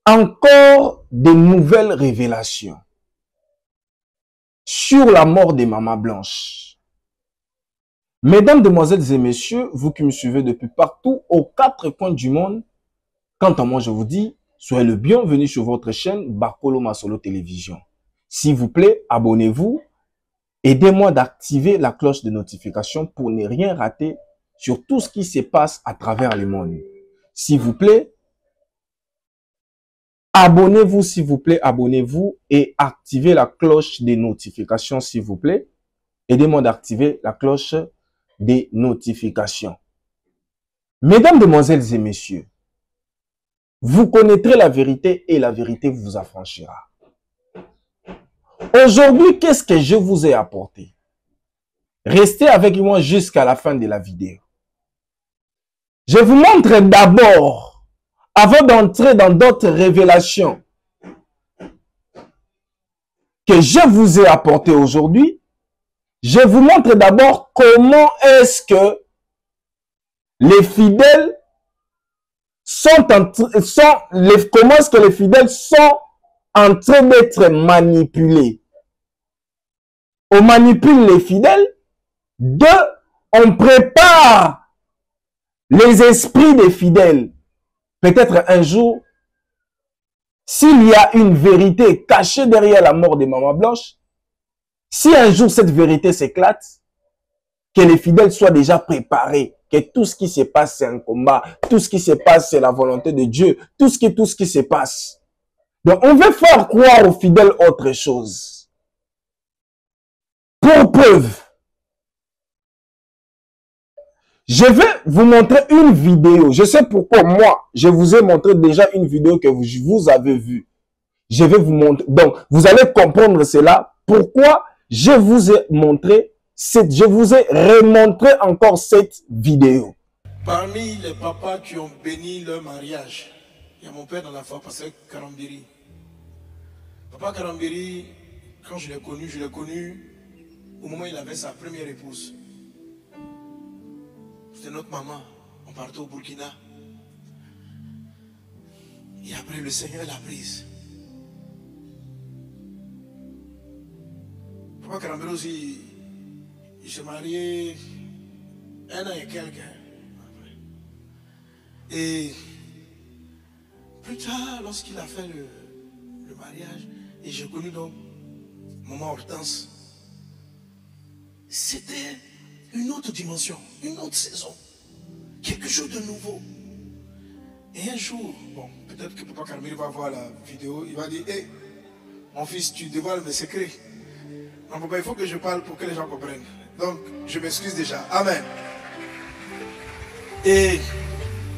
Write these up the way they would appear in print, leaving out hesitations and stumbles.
Encore de nouvelles révélations sur la mort de Maman Blanche. Mesdames, demoiselles et messieurs, vous qui me suivez depuis partout, aux 4 coins du monde, quant à moi, je vous dis, soyez le bienvenu sur votre chaîne Bakolo Masolo Télévision. S'il vous plaît, abonnez-vous. Aidez-moi d'activer la cloche de notification pour ne rien rater sur tout ce qui se passe à travers le monde. S'il vous plaît, abonnez-vous, s'il vous plaît, abonnez-vous et activez la cloche des notifications, s'il vous plaît. Aidez-moi d'activer la cloche des notifications. Mesdames, demoiselles et messieurs, vous connaîtrez la vérité et la vérité vous affranchira. Aujourd'hui, qu'est-ce que je vous ai apporté? Restez avec moi jusqu'à la fin de la vidéo. Je vous montre d'abord, avant d'entrer dans d'autres révélations que je vous ai apportées aujourd'hui, je vous montre d'abord comment est-ce que les fidèles comment est-ce que les fidèles sont en train d'être manipulés. On manipule les fidèles. Deux, on prépare les esprits des fidèles. Peut-être un jour, s'il y a une vérité cachée derrière la mort de Maman Blanche, si un jour cette vérité s'éclate, que les fidèles soient déjà préparés, que tout ce qui se passe c'est un combat, tout ce qui se passe c'est la volonté de Dieu, tout ce qui se passe. Donc on veut faire croire aux fidèles autre chose. Pour preuve, je vais vous montrer une vidéo. Je sais pourquoi moi, je vous ai montré déjà une vidéo que vous avez vue. Je vais vous montrer. Donc, vous allez comprendre cela. Pourquoi je vous ai montré, je vous ai remontré encore cette vidéo. Parmi les papas qui ont béni leur mariage, il y a mon père dans la foi, Pasteur Karambiri. Papa Karambiri, quand je l'ai connu au moment où il avait sa première épouse. C'était notre maman. On partait au Burkina. Et après, le Seigneur l'a prise. Papa Karambiri aussi, il s'est marié 1 an et quelques. Et plus tard, lorsqu'il a fait le mariage, et j'ai connu donc maman Hortense, c'était une autre dimension, une autre saison, quelque chose de nouveau. Et un jour, bon, peut-être que Papa Karambiri va voir la vidéo, il va dire, hé, mon fils, tu dévoiles mes secrets. Non, papa, il faut que je parle pour que les gens comprennent. Donc, je m'excuse déjà. Amen. Et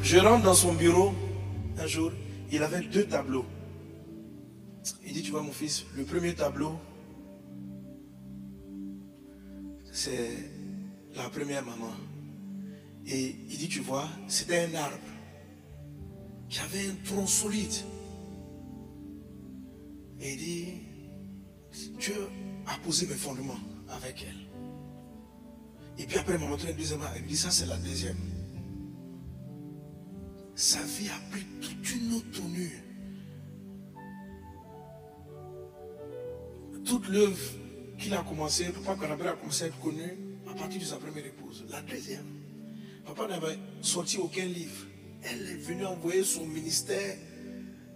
je rentre dans son bureau, un jour, il avait 2 tableaux. Il dit, tu vois mon fils, le premier tableau, c'est la première maman. Et il dit, tu vois, c'était un arbre qui avait un tronc solide. Et il dit, Dieu a posé mes fondements avec elle. Et puis après, il m'a montré un deuxième arbre. Il dit, ça c'est la deuxième. Sa vie a pris toute une autre tournure. Toute l'œuvre qu'il a commencé, Papa Karambiri a commencé à être connu à partir de sa première épouse. La deuxième, Papa n'avait sorti aucun livre. Elle est venue envoyer son ministère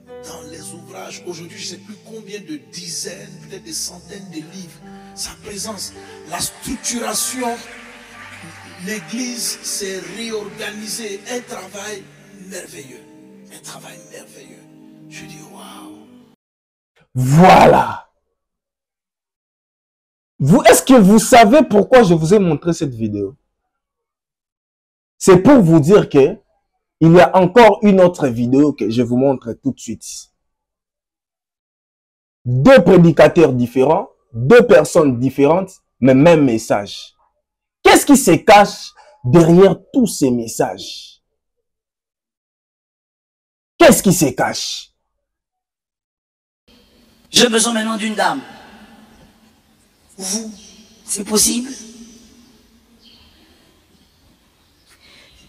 dans les ouvrages. Aujourd'hui, je ne sais plus combien de dizaines, peut-être des centaines de livres. Sa présence, la structuration, l'église s'est réorganisée. Un travail merveilleux. Un travail merveilleux. Je dis waouh. Voilà. Est-ce que vous savez pourquoi je vous ai montré cette vidéo? C'est pour vous dire que il y a encore une autre vidéo que je vous montre tout de suite. 2 prédicateurs différents, 2 personnes différentes, mais même message. Qu'est-ce qui se cache derrière tous ces messages? Qu'est-ce qui se cache? J'ai besoin maintenant d'une dame. Vous, c'est possible?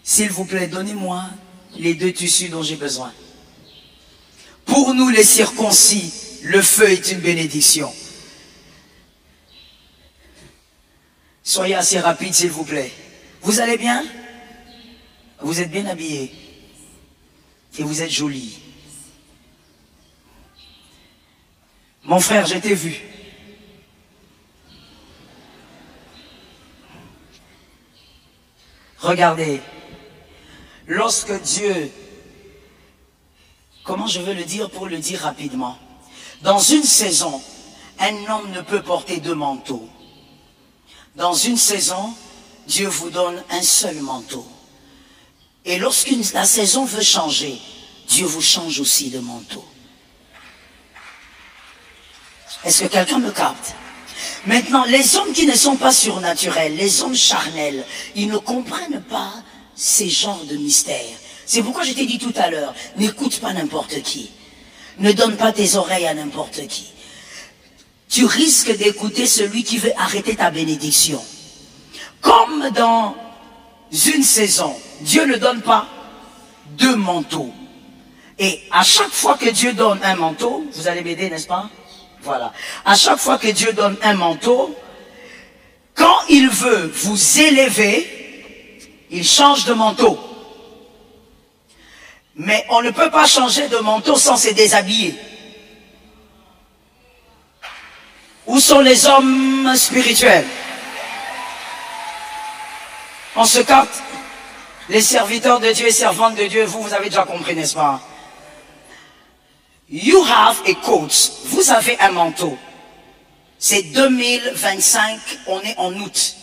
S'il vous plaît, donnez-moi les 2 tissus dont j'ai besoin. Pour nous les circoncis, le feu est une bénédiction. Soyez assez rapide, s'il vous plaît. Vous allez bien? Vous êtes bien habillés. Et vous êtes jolis. Mon frère, je t'ai vu. Regardez. Lorsque Dieu... Comment je veux le dire pour le dire rapidement? Dans une saison, un homme ne peut porter deux manteaux. Dans une saison, Dieu vous donne un seul manteau. Et lorsque la saison veut changer, Dieu vous change aussi de manteau. Est-ce que quelqu'un me capte? Maintenant, les hommes qui ne sont pas surnaturels, les hommes charnels, ils ne comprennent pas ces genres de mystères. C'est pourquoi je t'ai dit tout à l'heure, n'écoute pas n'importe qui. Ne donne pas tes oreilles à n'importe qui. Tu risques d'écouter celui qui veut arrêter ta bénédiction. Comme dans une saison, Dieu ne donne pas deux manteaux. Et à chaque fois que Dieu donne un manteau, vous allez m'aider, n'est-ce pas? Voilà. À chaque fois que Dieu donne un manteau, quand il veut vous élever, il change de manteau. Mais on ne peut pas changer de manteau sans se déshabiller. Où sont les hommes spirituels? On se capte? Les serviteurs de Dieu et servantes de Dieu, vous avez déjà compris, n'est-ce pas? You have a coat. Vous avez un manteau. C'est 2025, on est en août.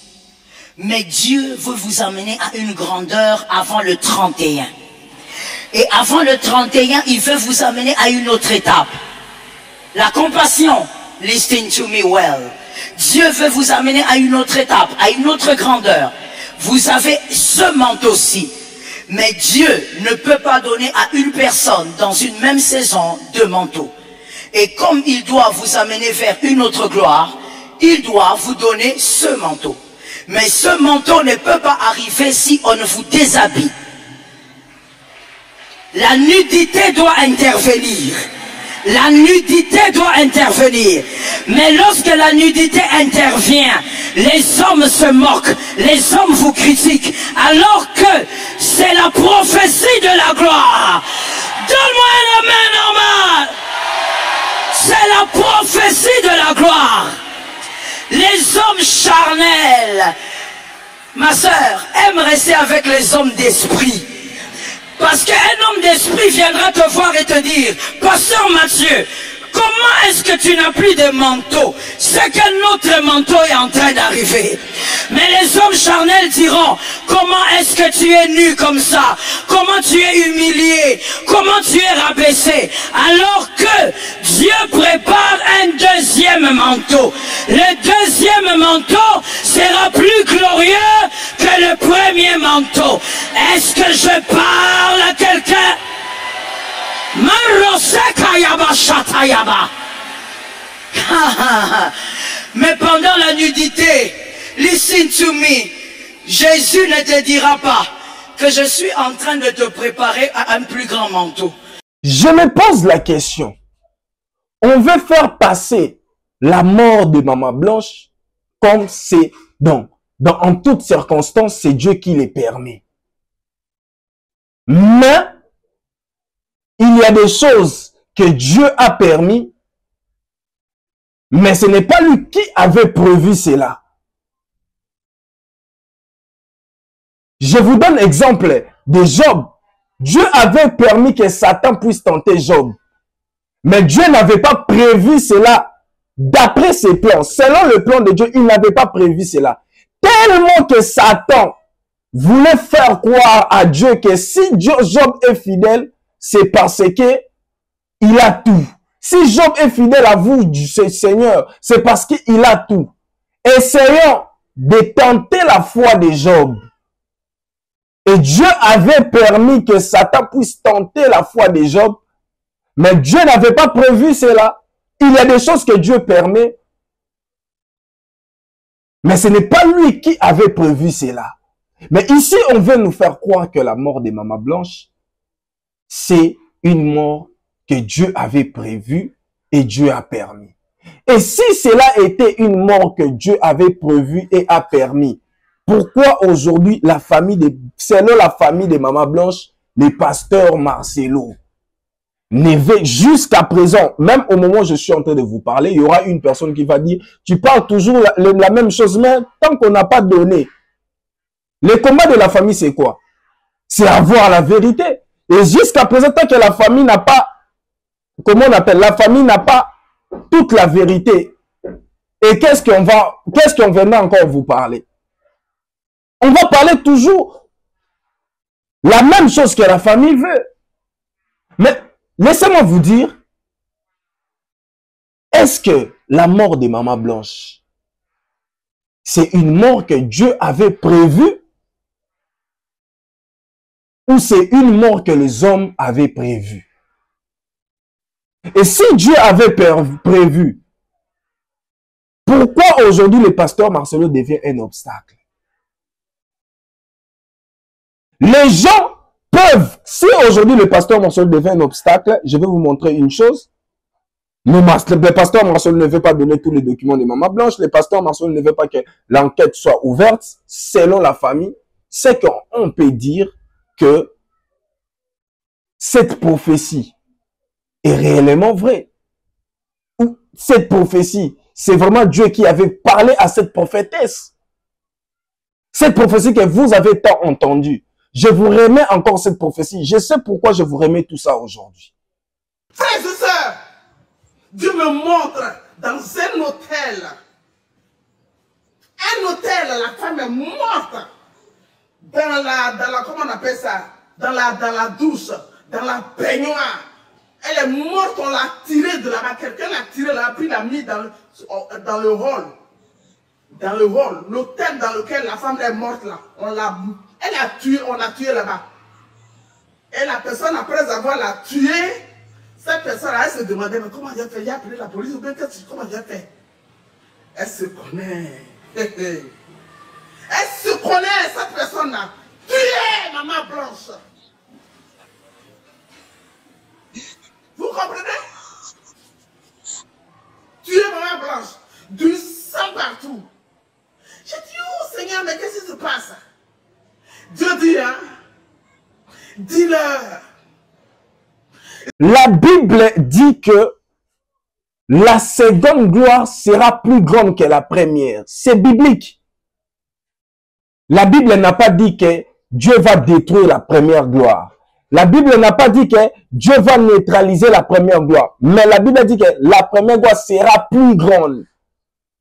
Mais Dieu veut vous amener à une grandeur avant le 31. Et avant le 31, il veut vous amener à une autre étape. La compassion. Listen to me well. Dieu veut vous amener à une autre étape, à une autre grandeur. Vous avez ce manteau-ci. Mais Dieu ne peut pas donner à une personne dans une même saison deux manteaux. Et comme il doit vous amener vers une autre gloire, il doit vous donner ce manteau. Mais ce manteau ne peut pas arriver si on ne vous déshabille. La nudité doit intervenir. La nudité doit intervenir. Mais lorsque la nudité intervient, les hommes se moquent, les hommes vous critiquent, alors que c'est la prophétie de la gloire. Donne-moi un amen normal. C'est la prophétie de la gloire. Les hommes charnels, ma sœur, aiment rester avec les hommes d'esprit. Parce qu'un homme d'esprit viendra te voir et te dire, Pasteur Mathieu, comment est-ce que tu n'as plus de manteau? C'est qu'un autre manteau est en train d'arriver. Mais les hommes charnels diront, comment est-ce que tu es nu comme ça? Comment tu es humilié? Comment tu es rabaissé? Alors que Dieu prépare un deuxième manteau. Le deuxième manteau sera plus glorieux que le premier manteau. Est-ce que je parle à quelqu'un? Mais pendant la nudité, listen to me, Jésus ne te dira pas que je suis en train de te préparer à un plus grand manteau. Je me pose la question. On veut faire passer la mort de Maman Blanche comme c'est en toutes circonstances, c'est Dieu qui les permet. Mais il y a des choses que Dieu a permis, mais ce n'est pas lui qui avait prévu cela. Je vous donne l'exemple de Job. Dieu avait permis que Satan puisse tenter Job. Mais Dieu n'avait pas prévu cela d'après ses plans. Selon le plan de Dieu, il n'avait pas prévu cela. Tellement que Satan voulait faire croire à Dieu que si Job est fidèle, c'est parce que il a tout. Si Job est fidèle à vous, Seigneur, c'est parce qu'il a tout. Essayons de tenter la foi de Job. Et Dieu avait permis que Satan puisse tenter la foi de Job, mais Dieu n'avait pas prévu cela. Il y a des choses que Dieu permet, mais ce n'est pas lui qui avait prévu cela. Mais ici, on veut nous faire croire que la mort de Maman Blanche, c'est une mort que Dieu avait prévu et Dieu a permis. Et si cela était une mort que Dieu avait prévue et a permis, pourquoi aujourd'hui selon la famille de Maman Blanche, les pasteurs Marcelo, jusqu'à présent, même au moment où je suis en train de vous parler, il y aura une personne qui va dire, tu parles toujours la même chose, mais tant qu'on n'a pas donné. Le combat de la famille, c'est quoi? C'est avoir la vérité. Et jusqu'à présent, tant que la famille n'a pas, comment on appelle, la famille n'a pas toute la vérité. Et qu'est-ce qu'on viendra encore vous parler? On va parler toujours la même chose que la famille veut. Mais laissez-moi vous dire, est-ce que la mort de Maman Blanche, c'est une mort que Dieu avait prévue ou c'est une mort que les hommes avaient prévue? Et si Dieu avait prévu, pourquoi aujourd'hui le pasteur Marcelo devient un obstacle? Les gens peuvent, si aujourd'hui le pasteur Marcelo devient un obstacle, je vais vous montrer une chose. Le pasteur Marcelo ne veut pas donner tous les documents de Maman Blanche. Le pasteur Marcelo ne veut pas que l'enquête soit ouverte selon la famille. C'est qu'on peut dire que cette prophétie est réellement vraie. Ou cette prophétie, c'est vraiment Dieu qui avait parlé à cette prophétesse. Cette prophétie que vous avez tant entendue. Je vous remets encore cette prophétie. Je sais pourquoi je vous remets tout ça aujourd'hui. Frères et sœurs, Dieu me montre dans un hôtel. Un hôtel, la femme est morte. Dans la comment on appelle ça? Dans la douche, dans la baignoire. Elle est morte, on l'a tirée de là-bas. Quelqu'un l'a tirée là, puis l'a mis dans le hall. Dans le hall. L'hôtel dans lequel la femme est morte là. On l'a tuée là-bas. Et la personne, après avoir la tuée, cette personne, elle se demandait, mais comment j'ai fait? Il a appelé la police ou bien comment j'ai fait? Elle se connaît. Elle se connaît, cette personne-là. Tuée, Maman Blanche. Vous comprenez? Tuée, Maman Blanche. Du sang partout. J'ai dit, oh Seigneur, mais qu'est-ce qui se passe? Dieu dit, hein? Dis-leur. La Bible dit que la seconde gloire sera plus grande que la première. C'est biblique. La Bible n'a pas dit que Dieu va détruire la première gloire. La Bible n'a pas dit que Dieu va neutraliser la première gloire. Mais la Bible dit que la première gloire sera plus grande.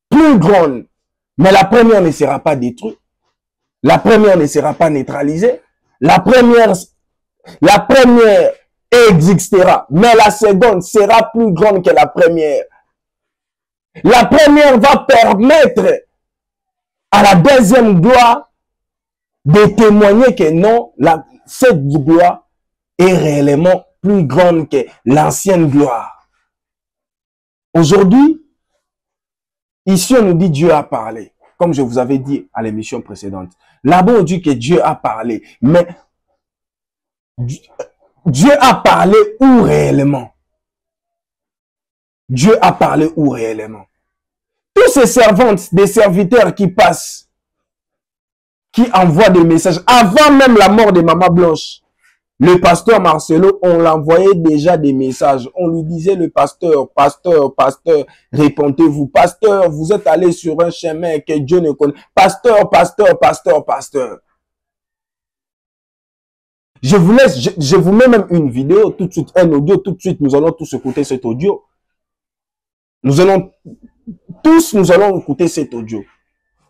Plus grande. Mais la première ne sera pas détruite. La première ne sera pas neutralisée. La première existera. Mais la seconde sera plus grande que la première. La première va permettre à la deuxième gloire de témoigner que non, cette gloire est réellement plus grande que l'ancienne gloire. Aujourd'hui, ici on nous dit Dieu a parlé, comme je vous avais dit à l'émission précédente. Là-bas on dit que Dieu a parlé, mais Dieu a parlé où réellement? Dieu a parlé où réellement? Tous ces servantes, des serviteurs qui passent, qui envoient des messages, avant même la mort de Maman Blanche, le pasteur Marcelo, on l'envoyait déjà des messages. On lui disait, le pasteur, répondez-vous. Pasteur, vous êtes allé sur un chemin que Dieu ne connaît. Pasteur. Je vous mets même une vidéo, tout de suite, un audio, tout de suite, nous allons tous écouter cet audio. Nous allons écouter cet audio.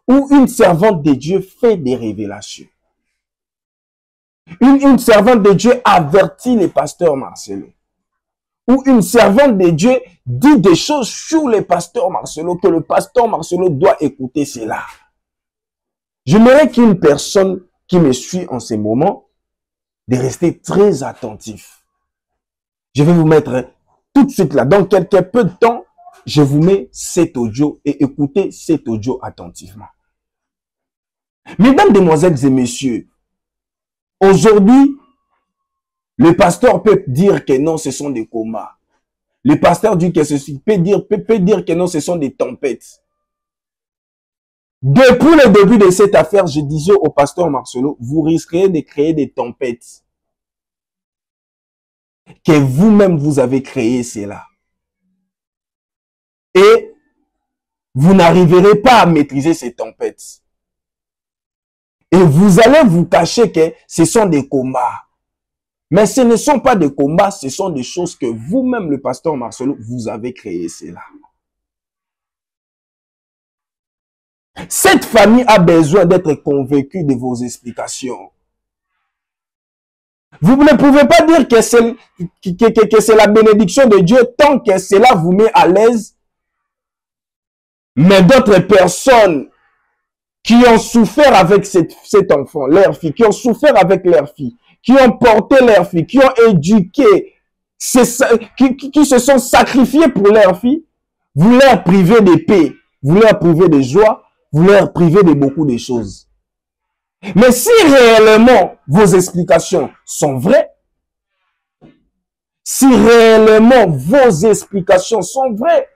Où une servante de Dieu fait des révélations. Une servante de Dieu avertit le pasteur Marcelo. Ou une servante de Dieu dit des choses sur le pasteur Marcelo, que le pasteur Marcelo doit écouter cela. J'aimerais qu'une personne qui me suit en ce moment, de rester très attentif. Je vais vous mettre tout de suite là, dans quelques peu de temps, je vous mets cet audio et écoutez cet audio attentivement. Mesdames, demoiselles et messieurs, aujourd'hui, Le pasteur peut dire que non, ce sont des comas. Le pasteur dit que ceci peut dire que non, ce sont des tempêtes. Depuis le début de cette affaire, je disais au pasteur Marcelo, vous risquez de créer des tempêtes. Que vous-même, vous avez créé cela. Et vous n'arriverez pas à maîtriser ces tempêtes. Et vous allez vous cacher que ce sont des combats. Mais ce ne sont pas des combats, ce sont des choses que vous-même, le pasteur Marcelo, vous avez créé cela. Cette famille a besoin d'être convaincue de vos explications. Vous ne pouvez pas dire que c'est la bénédiction de Dieu tant que cela vous met à l'aise. Mais d'autres personnes qui ont souffert avec cet enfant, leur fille, qui ont souffert avec leur fille, qui ont porté leur fille, qui ont éduqué, qui se sont sacrifiés pour leur fille, vous leur privez de paix, vous leur privez de joie, vous leur privez de beaucoup de choses. Mais si réellement vos explications sont vraies, si réellement vos explications sont vraies,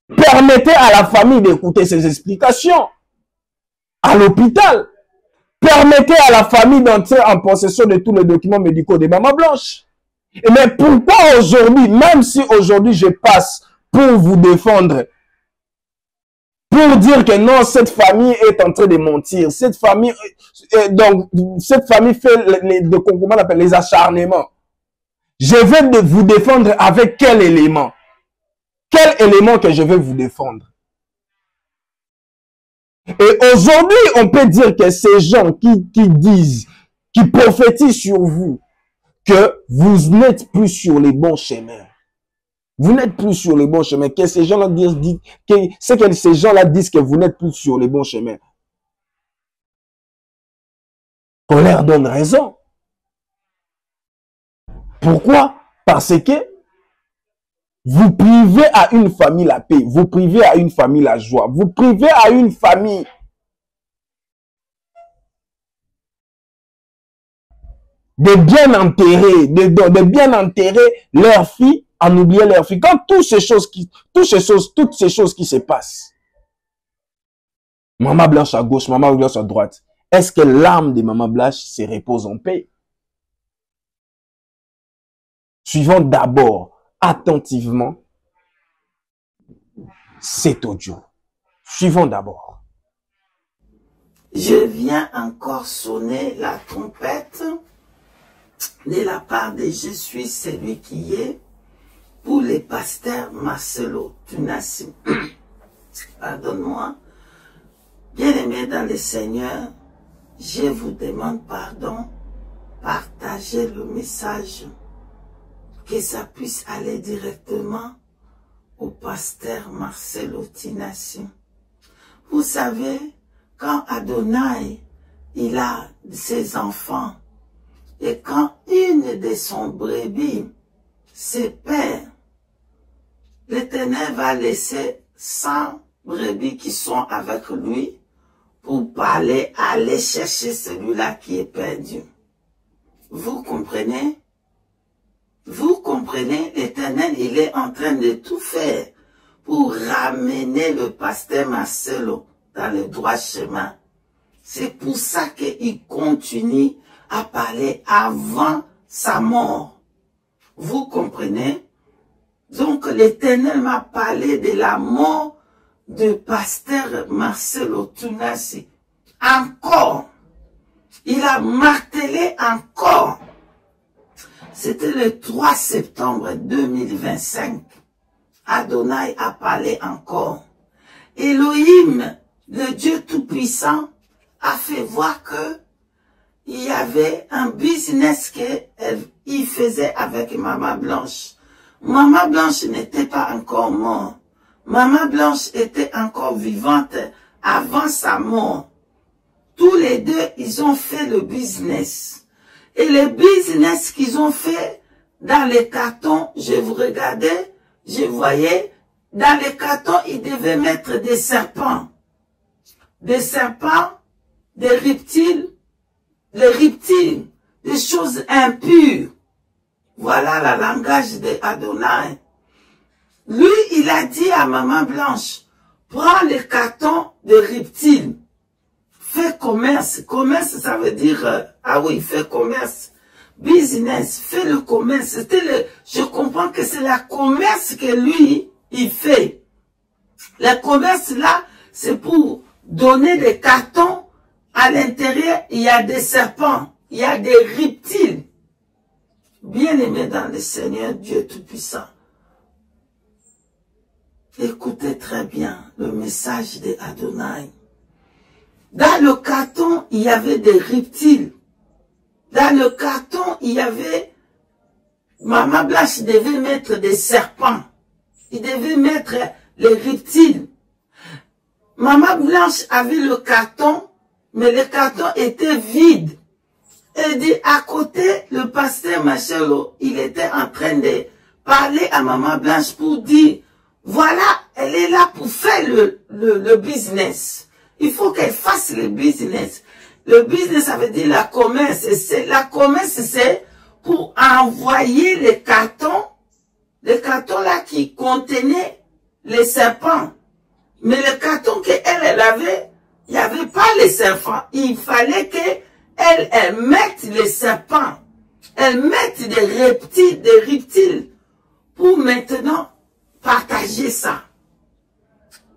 permettez à la famille d'écouter ces explications à l'hôpital. Permettez à la famille d'entrer en possession de tous les documents médicaux de Maman Blanche. Mais pourquoi aujourd'hui, même si aujourd'hui je passe pour vous défendre, pour dire que non, cette famille est en train de mentir, cette famille fait comment on appelle les acharnements. Je vais vous défendre avec quel élément? Quel élément que je vais vous défendre? Et aujourd'hui, on peut dire que ces gens qui disent, qui prophétisent sur vous, que vous n'êtes plus sur les bons chemins. Vous n'êtes plus sur les bons chemins. Que ces gens-là disent que vous n'êtes plus sur les bons chemins. Qu'on leur donne raison. Pourquoi? Parce que vous privez à une famille la paix, vous privez à une famille la joie, vous privez à une famille de bien enterrer leur fille, en oubliant leur fille. Quand toutes ces choses qui se passent, Maman Blanche à gauche, Maman Blanche à droite, est-ce que l'âme de Maman Blanche se repose en paix? Suivons d'abord attentivement cet audio. Suivons d'abord. Je viens encore sonner la trompette de la part de Je suis celui qui est pour les pasteurs Marcelo Tunasi. Pardonne-moi. Bien-aimés dans le Seigneur, je vous demande pardon. Partagez le message. Que ça puisse aller directement au pasteur Marcelo Tunasi. Vous savez, quand Adonai, il a ses enfants, et quand une de son brebis se perd, l'Éternel va laisser 100 brebis qui sont avec lui pour aller chercher celui-là qui est perdu. Vous comprenez? Vous comprenez, l'Éternel, il est en train de tout faire pour ramener le pasteur Marcelo dans le droit chemin. C'est pour ça qu'il continue à parler avant sa mort. Vous comprenez? Donc l'Éternel m'a parlé de la mort de pasteur Marcelo Tunasi. Encore. Il a martelé encore. C'était le 3 septembre 2025. Adonai a parlé encore. Elohim, le Dieu Tout-Puissant, a fait voir que il y avait un business qu'il faisait avec Maman Blanche. Maman Blanche n'était pas encore morte. Maman Blanche était encore vivante avant sa mort. Tous les deux, ils ont fait le business. Et le business qu'ils ont fait dans les cartons, je vous regardais, je voyais, dans les cartons, ils devaient mettre des serpents. Des serpents, des reptiles, les reptiles, des choses impures. Voilà le langage d'Adonai. Lui, il a dit à Maman Blanche, prends les cartons de reptiles, fais commerce. Commerce, ça veut dire, ah oui, fais commerce. Business, fais le commerce. Je comprends que c'est la commerce que lui, il fait. Le commerce là, c'est pour donner des cartons. À l'intérieur, il y a des serpents, il y a des reptiles. Bien-aimés dans le Seigneur Dieu Tout-Puissant. Écoutez très bien le message de Adonai. Dans le carton, il y avait des reptiles. Dans le carton, il y avait... Maman Blanche devait mettre des serpents. Il devait mettre les reptiles. Maman Blanche avait le carton, mais le carton était vide. Et dit, à côté, le pasteur Machelo, il était en train de parler à Maman Blanche pour dire, voilà, elle est là pour faire le business. Il faut qu'elle fasse le business. Le business, ça veut dire la commerce. La commerce, c'est pour envoyer les cartons là qui contenaient les serpents. Mais le carton qu'elle avait, il n'y avait pas les serpents. Il fallait qu'elle mette les serpents. Elle mette des reptiles pour maintenant partager ça.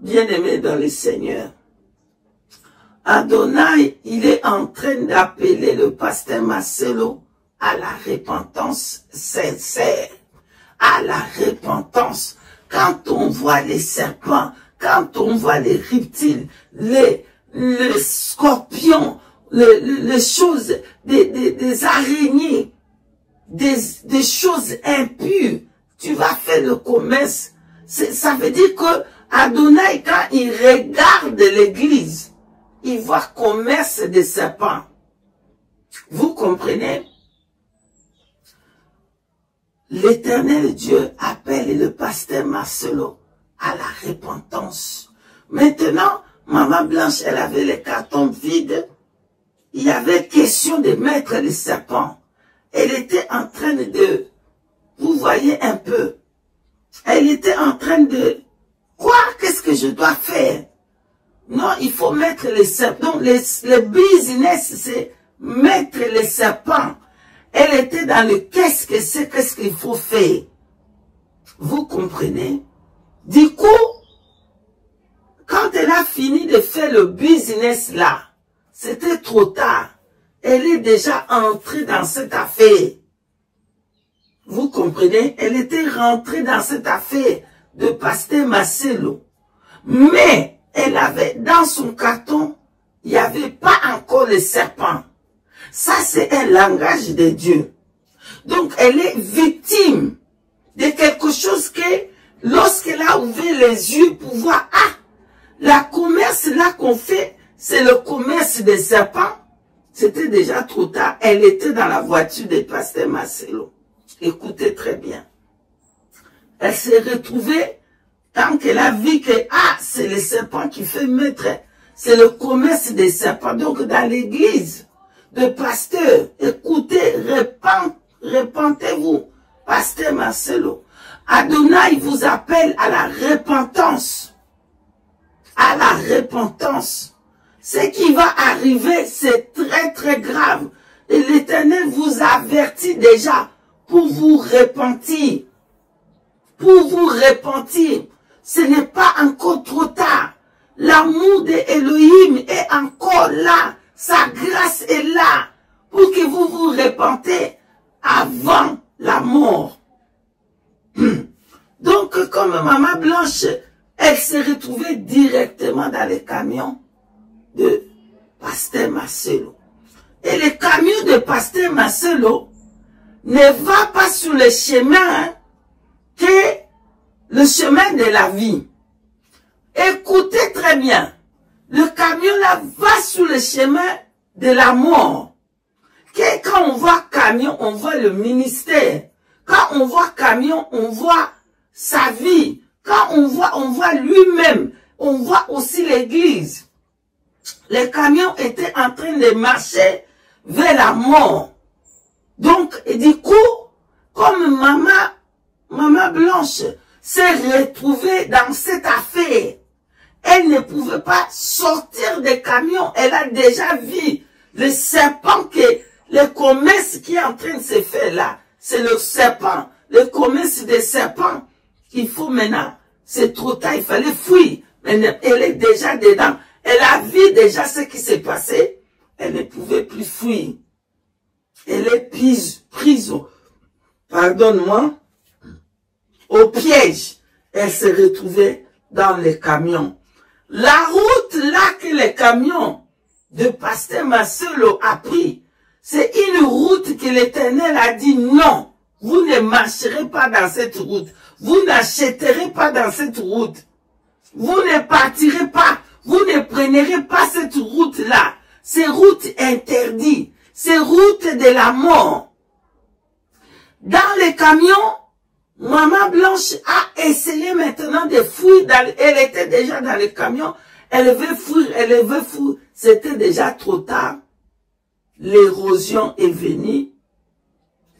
Bien-aimé dans le Seigneur. Adonai, il est en train d'appeler le pasteur Marcelo à la repentance sincère. À la repentance. Quand on voit les serpents, quand on voit les reptiles, les scorpions, les choses, des araignées, des choses impures, tu vas faire le commerce. Ça veut dire que Adonai, quand il regarde l'église, il voit commerce des serpents. Vous comprenez? L'Éternel Dieu appelle le pasteur Marcelo à la repentance. Maintenant, Maman Blanche, elle avait les cartons vides. Il y avait question de mettre les serpents. Elle était en train de... Vous voyez un peu. Elle était en train de... Quoi? Qu'est-ce que je dois faire? Non, il faut mettre les serpents. Donc, le business, c'est mettre les serpents. Elle était dans le qu'est-ce qu'il faut faire. Vous comprenez? Du coup, quand elle a fini de faire le business là, c'était trop tard. Elle est déjà entrée dans cette affaire. Vous comprenez? Elle était rentrée dans cette affaire de pasteur Marcelo. Mais elle avait dans son carton, il n'y avait pas encore le serpent. Ça, c'est un langage de Dieu. Donc, elle est victime de quelque chose que, lorsqu'elle a ouvert les yeux pour voir, ah, la commerce là qu'on fait, c'est le commerce des serpents. C'était déjà trop tard. Elle était dans la voiture de pasteur Marcelo. Écoutez très bien. Elle s'est retrouvée, tant qu'elle a vu que, ah, c'est le serpent qui fait mettre, c'est le commerce des serpents. Donc, dans l'église de pasteur, écoutez, repentez-vous, pasteur Marcelo. Adonai vous appelle à la repentance. À la repentance. Ce qui va arriver, c'est très très grave. Et l'Éternel vous avertit déjà pour vous repentir. Pour vous repentir. Ce n'est pas encore trop tard. L'amour d'Élohim est encore là. Sa grâce est là. Pour que vous vous repentez avant la mort. Donc, comme Maman Blanche, elle s'est retrouvée directement dans le camion de pasteur Marcelo. Et le camion de pasteur Marcelo ne va pas sur le chemin que le chemin de la vie. Écoutez très bien. Le camion là va sur le chemin de la mort. Que quand on voit camion, on voit le ministère. Quand on voit camion, on voit sa vie. Quand on voit lui-même. On voit aussi l'église. Le camion était en train de marcher vers la mort. Donc, et du coup, comme maman Blanche s'est retrouvée dans cette affaire, elle ne pouvait pas sortir des camions. Elle a déjà vu le serpent le commerce qui est en train de se faire là. C'est le serpent, le commerce des serpents. Il faut maintenant, c'est trop tard, il fallait fuir. Mais elle est déjà dedans. Elle a vu déjà ce qui s'est passé. Elle ne pouvait plus fuir. Elle est prise pardonne-moi, au piège. Elle se retrouvait dans les camions. La route là que les camions de Pasteur Marcelo a pris, c'est une route que l'Éternel a dit non, vous ne marcherez pas dans cette route, vous n'achèterez pas dans cette route, vous ne partirez pas, vous ne prendrez pas cette route là, c'est route interdite, c'est route de la mort. Dans les camions, Maman Blanche a essayé maintenant de fuir. Elle était déjà dans le camion. Elle veut fuir. C'était déjà trop tard. L'érosion est venue.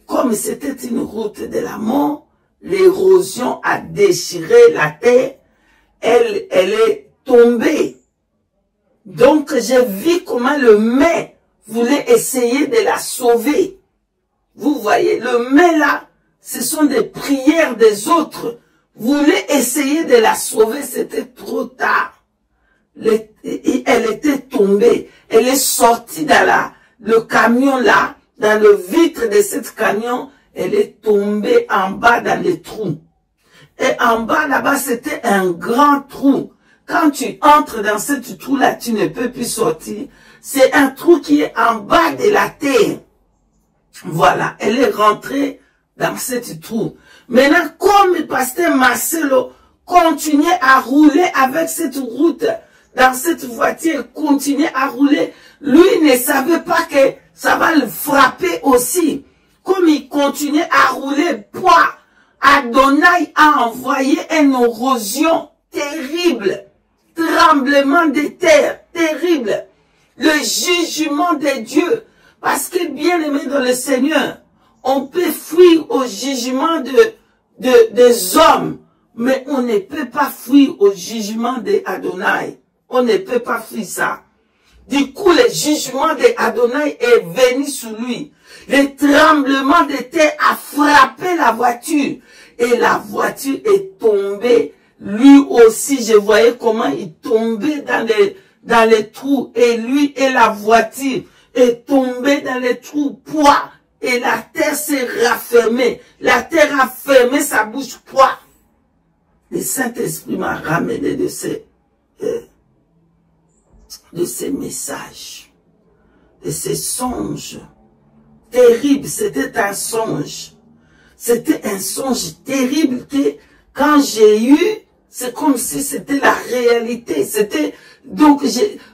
Comme c'était une route de la mort, l'érosion a déchiré la terre. Elle est tombée. Donc j'ai vu comment le maire voulait essayer de la sauver. Vous voyez, le maire là, ce sont des prières des autres. Vous voulez essayer de la sauver, c'était trop tard. Elle était tombée. Elle est sortie dans le camion là, dans le vitre de cette camion. Elle est tombée en bas dans les trous. Et en bas là-bas, c'était un grand trou. Quand tu entres dans ce trou-là, tu ne peux plus sortir. C'est un trou qui est en bas de la terre. Voilà, elle est rentrée dans ce trou. Maintenant, comme le pasteur Marcelo continuait à rouler avec cette route, dans cette voiture, continuait à rouler, lui ne savait pas que ça va le frapper aussi. Comme il continuait à rouler, Adonai a envoyé une érosion terrible, tremblement de terre terrible, le jugement de Dieu. Parce que bien aimé dans le Seigneur, on peut fuir au jugement des hommes, mais on ne peut pas fuir au jugement d'Adonai. On ne peut pas fuir ça. Du coup, le jugement d'Adonai est venu sur lui. Le tremblement de terre a frappé la voiture. Et la voiture est tombée. Lui aussi, je voyais comment il tombait dans les trous. Et lui et la voiture est tombée dans les trous. Et la terre s'est raffermée. La terre a fermé sa bouche. Le Saint-Esprit m'a ramené de ces messages, de ces songes terribles. C'était un songe. C'était un songe terrible que quand j'ai eu, c'est comme si c'était la réalité. C'était, donc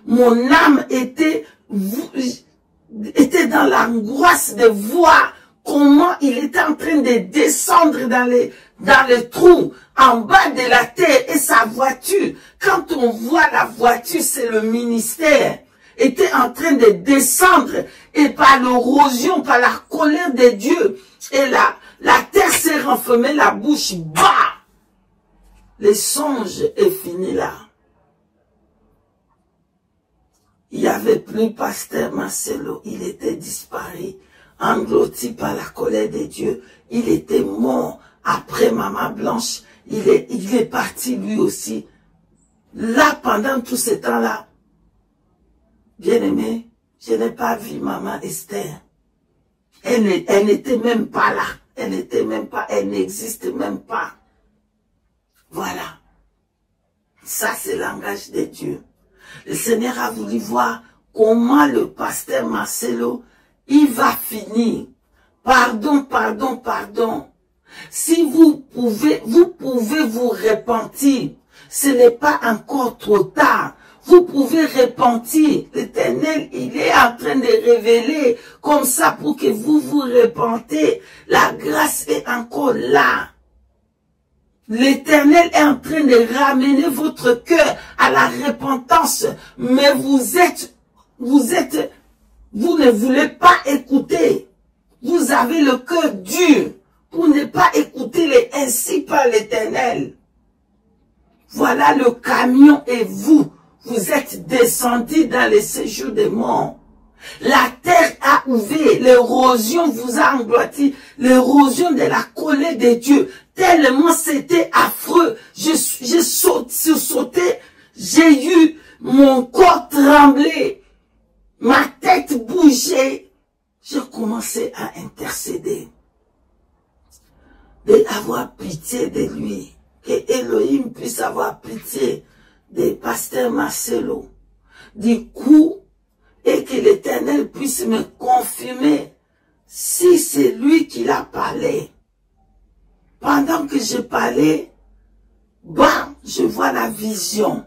mon âme était dans l'angoisse de voir comment il était en train de descendre dans les trous, en bas de la terre, et sa voiture. Quand on voit la voiture, c'est le ministère, était en train de descendre, et par l'érosion, par la colère de Dieu, et la terre s'est renfermée, la bouche, le songe est fini là. Il n'y avait plus pasteur Marcelo, il était disparu, englouti par la colère de Dieu. Il était mort après Maman Blanche. Il est parti lui aussi. Là, pendant tout ce temps-là, bien aimé, je n'ai pas vu Maman Esther. Elle n'était même pas là. Elle n'était même pas, elle n'existe même pas. Voilà. Ça, c'est le langage de Dieu. Le Seigneur a voulu voir comment le pasteur Marcelo, il va finir. Pardon, pardon, pardon. Si vous pouvez vous repentir. Ce n'est pas encore trop tard. Vous pouvez repentir. L'Éternel, il est en train de révéler comme ça pour que vous vous repentez. La grâce est encore là. L'Éternel est en train de ramener votre cœur à la repentance. Mais vous ne voulez pas écouter. Vous avez le cœur dur pour ne pas écouter les ainsi par l'Éternel. Voilà le camion et vous êtes descendus dans les séjours des morts. La terre a ouvert, l'érosion vous a englouti, l'érosion de la colère de Dieu. Tellement c'était affreux. J'ai sauté, j'ai eu mon corps tremblé, ma tête bougeait. J'ai commencé à intercéder, d'avoir pitié de lui, que Elohim puisse avoir pitié de pasteur Marcelo. Du coup, et que l'Éternel puisse me confirmer si c'est lui qui l'a parlé. Pendant que je parlais, bam, je vois la vision.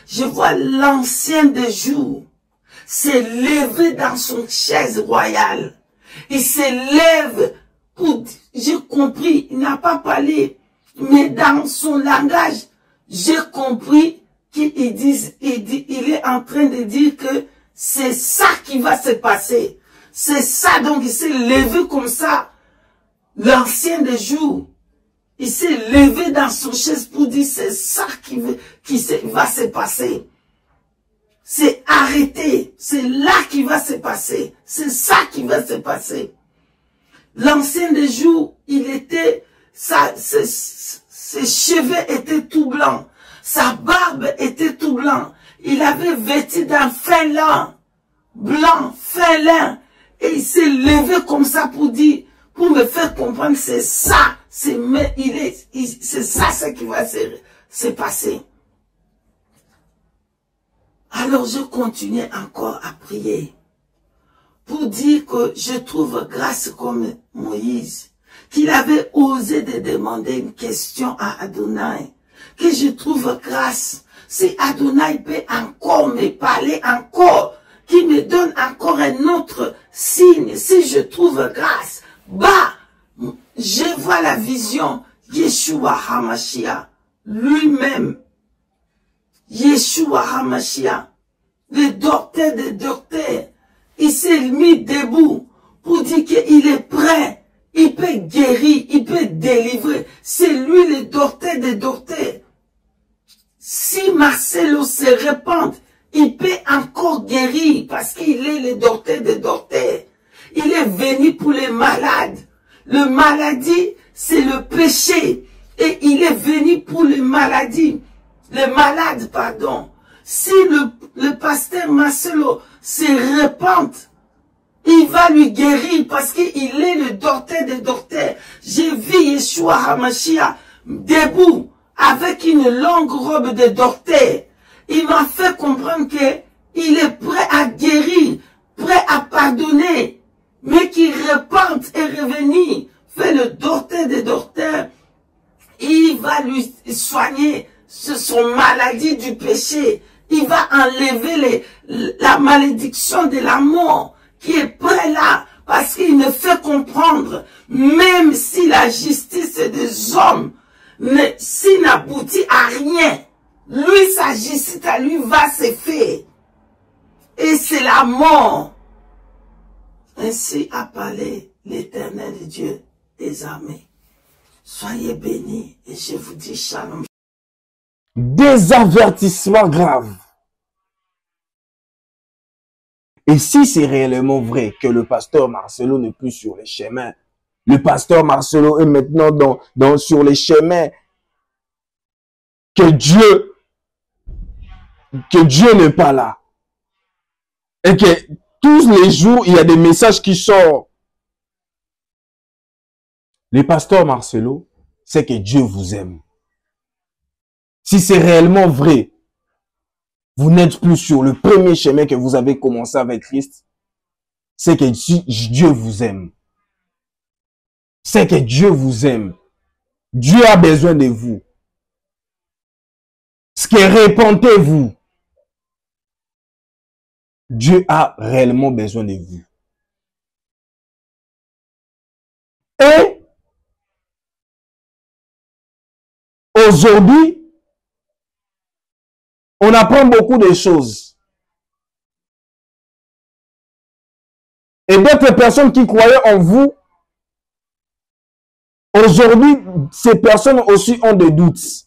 Je vois l'ancien des jours s'est levé dans son chaise royale. Il se lève pour... J'ai compris, il n'a pas parlé, mais dans son langage, j'ai compris qu'il est en train de dire que c'est ça qui va se passer. C'est ça, donc il s'est levé comme ça. L'ancien des jours, il s'est levé dans son chaise pour dire c'est ça qui va se passer. C'est arrêté. C'est là qui va se passer. C'est ça qui va se passer. L'ancien des jours, il était, ses cheveux étaient tout blancs. Sa barbe était tout blanc. Il avait vêtu d'un fin lin, blanc, fin lin. Et il s'est levé comme ça pour dire, pour me faire comprendre, c'est ça, c'est ça ce qui va se passer. Alors je continuais encore à prier pour dire que je trouve grâce comme Moïse, qu'il avait osé de demander une question à Adonai, que je trouve grâce. Si Adonai peut encore me parler encore, qu'il me donne encore un autre signe, si je trouve grâce, bah, je vois la vision, Yeshua HaMashiach, lui-même, Yeshua HaMashiach, le docteur des docteurs, il s'est mis debout pour dire qu'il est prêt, il peut guérir, il peut délivrer, c'est lui le docteur des docteurs. Si Marcelo se répand, il peut encore guérir parce qu'il est le docteur des docteurs. Il est venu pour les malades. Le maladie, c'est le péché. Et il est venu pour les maladies. Les malades, pardon. Si le pasteur Marcelo se répand, il va lui guérir parce qu'il est le docteur des docteurs. J'ai vu Yeshua HaMashiach debout avec une longue robe de docteur. Il m'a fait comprendre qu'il est prêt à guérir, prêt à pardonner, mais qu'il repente et revenir, fait le docteur des docteurs. Il va lui soigner son maladie du péché. Il va enlever la malédiction de la mort qui est prêt là, parce qu'il me fait comprendre, même si la justice des hommes s'il n'aboutit à rien, lui, sa justice à lui va se faire. Et c'est la mort. Ainsi a parlé l'Éternel Dieu des armées. Soyez bénis et je vous dis shalom. Des avertissements graves. Et si c'est réellement vrai que le pasteur Marcelo n'est plus sur les chemins, le pasteur Marcelo est maintenant sur les chemins, que Dieu n'est pas là. Et que tous les jours, il y a des messages qui sortent. Le pasteur Marcelo, c'est que Dieu vous aime. Si c'est réellement vrai, vous n'êtes plus sur le premier chemin que vous avez commencé avec Christ, c'est que Dieu vous aime. C'est que Dieu vous aime. Dieu a besoin de vous. Ce qui est répentez-vous. Dieu a réellement besoin de vous. Et aujourd'hui, on apprend beaucoup de choses. Et d'autres personnes qui croyaient en vous Aujourd'hui, ces personnes aussi ont des doutes.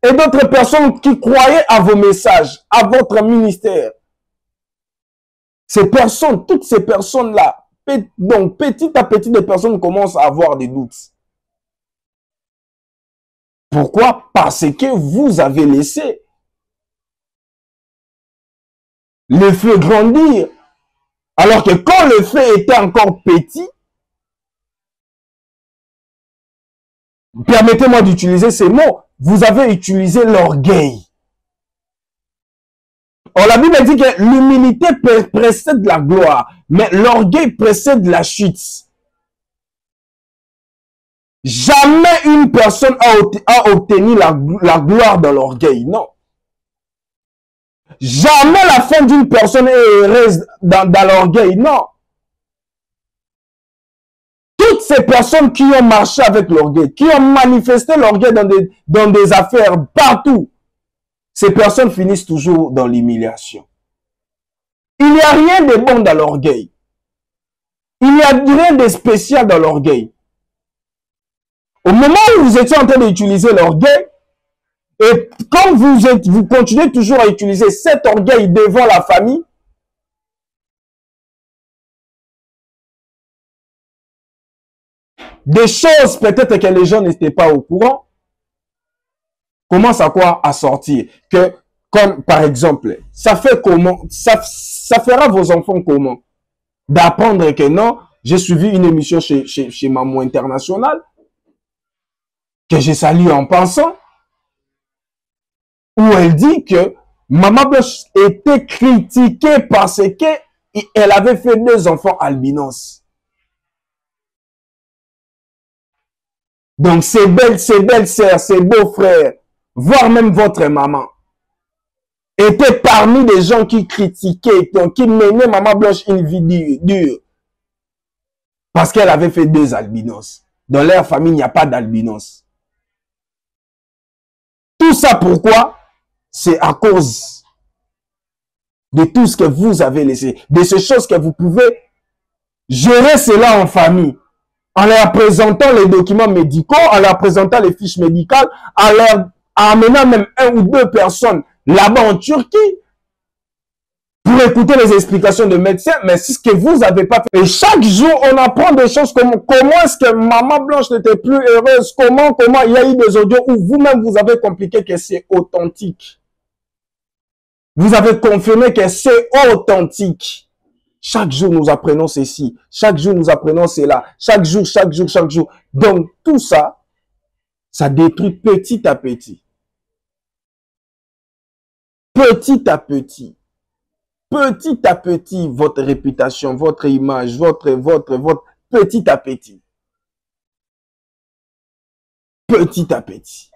Et d'autres personnes qui croyaient à vos messages, à votre ministère. Ces personnes, toutes ces personnes-là, donc petit à petit, des personnes commencent à avoir des doutes. Pourquoi? Parce que vous avez laissé le feu grandir. Alors que quand le feu était encore petit, permettez-moi d'utiliser ces mots, vous avez utilisé l'orgueil. Or, la Bible dit que l'humilité précède la gloire, mais l'orgueil précède la chute. Jamais une personne a obtenu la gloire dans l'orgueil, non. Jamais la fin d'une personne est heureuse dans l'orgueil, non. Toutes ces personnes qui ont marché avec l'orgueil, qui ont manifesté l'orgueil dans des affaires partout, ces personnes finissent toujours dans l'humiliation. Il n'y a rien de bon dans l'orgueil. Il n'y a rien de spécial dans l'orgueil. Au moment où vous étiez en train d'utiliser l'orgueil, et quand vous continuez toujours à utiliser cet orgueil devant la famille, des choses peut-être que les gens n'étaient pas au courant, commencent à quoi? À sortir. Que, comme par exemple, ça fait comment? Ça fera vos enfants comment? D'apprendre que non, j'ai suivi une émission chez Maman International, que j'ai salué en pensant, où elle dit que Maman Blanche était critiquée parce qu'elle avait fait 2 enfants albinos. Donc, ses belles sœurs, ses beaux frères, voire même votre maman, étaient parmi les gens qui critiquaient, qui menaient Maman Blanche une vie dure. Parce qu'elle avait fait 2 albinos. Dans leur famille, il n'y a pas d'albinos. Tout ça, pourquoi? C'est à cause de tout ce que vous avez laissé, de ces choses que vous pouvez gérer cela en famille, en leur présentant les documents médicaux, en leur présentant les fiches médicales, en leur amenant même 1 ou 2 personnes là-bas en Turquie pour écouter les explications de médecins, mais c'est ce que vous n'avez pas fait. Et chaque jour, on apprend des choses comme comment est-ce que Maman Blanche n'était plus heureuse, comment il y a eu des audios où vous-même vous avez compliqué que c'est authentique. Vous avez confirmé que c'est authentique. Chaque jour, nous apprenons ceci. Chaque jour, nous apprenons cela. Chaque jour. Donc, tout ça, ça détruit petit à petit. Petit à petit. Petit à petit, votre réputation, votre image, votre, petit à petit. Petit à petit.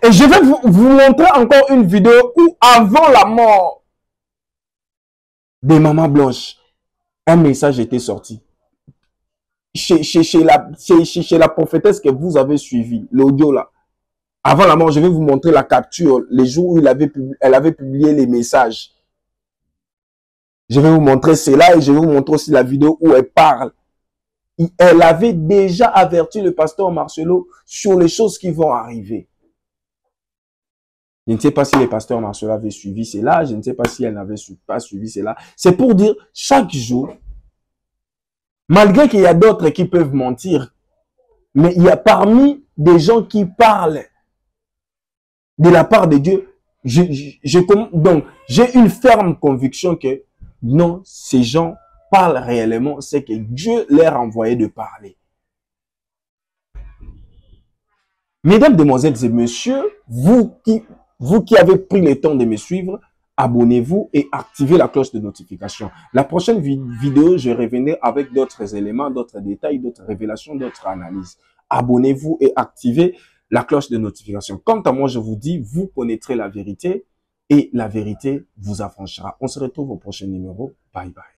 Et je vais vous montrer encore une vidéo où, avant la mort de Maman Blanche, un message était sorti. Chez la prophétesse que vous avez suivi, l'audio là. Avant la mort, je vais vous montrer la capture, les jours où elle avait publié les messages. Je vais vous montrer cela et je vais vous montrer aussi la vidéo où elle parle. Elle avait déjà averti le pasteur Marcelo sur les choses qui vont arriver. Je ne sais pas si le pasteur Marcelo avait suivi cela, je ne sais pas si elle n'avait pas suivi cela. C'est pour dire, chaque jour, malgré qu'il y a d'autres qui peuvent mentir, mais il y a parmi des gens qui parlent de la part de Dieu, donc j'ai une ferme conviction que non, ces gens parlent réellement, c'est que Dieu leur a envoyé de parler. Mesdames, demoiselles et messieurs, vous qui avez pris le temps de me suivre, abonnez-vous et activez la cloche de notification. La prochaine vidéo, je reviendrai avec d'autres éléments, d'autres détails, d'autres révélations, d'autres analyses. Abonnez-vous et activez la cloche de notification. Quant à moi, je vous dis, vous connaîtrez la vérité et la vérité vous affranchira. On se retrouve au prochain numéro. Bye bye.